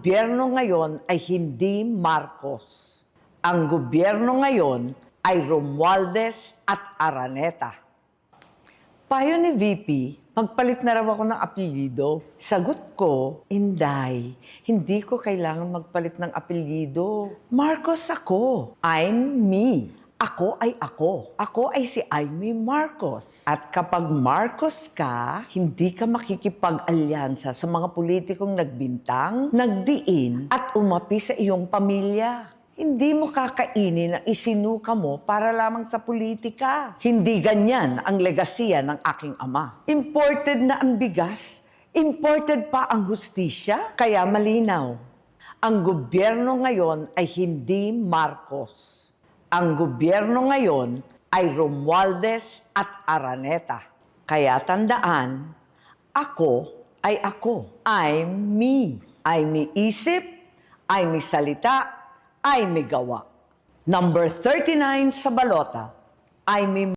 gobyerno ngayon ay hindi Marcos. Ang gobyerno ngayon ay Romualdez at Araneta. Payo ni VP, magpalit na raw ako ng apelyido. Sagot ko, Inday, hindi ko kailangan magpalit ng apelyido. Marcos ako. I'm me. Ako ay ako. Ako ay si Aimee Marcos. At kapag Marcos ka, hindi ka makikipag-alyansa sa mga politikong nagbintang, nagdiin, at umapi sa iyong pamilya. Hindi mo kakainin ang isinuka mo para lamang sa politika. Hindi ganyan ang legasiya ng aking ama. Imported na ang bigas, imported pa ang hustisya, kaya malinaw. Ang gobyerno ngayon ay hindi Marcos. Ang gobyerno ngayon ay Romualdez at Araneta. Kaya tandaan, ako ay ako. I'm me. Ay may isip, ay may salita, ay may gawa. Number 39 sa balota, ay may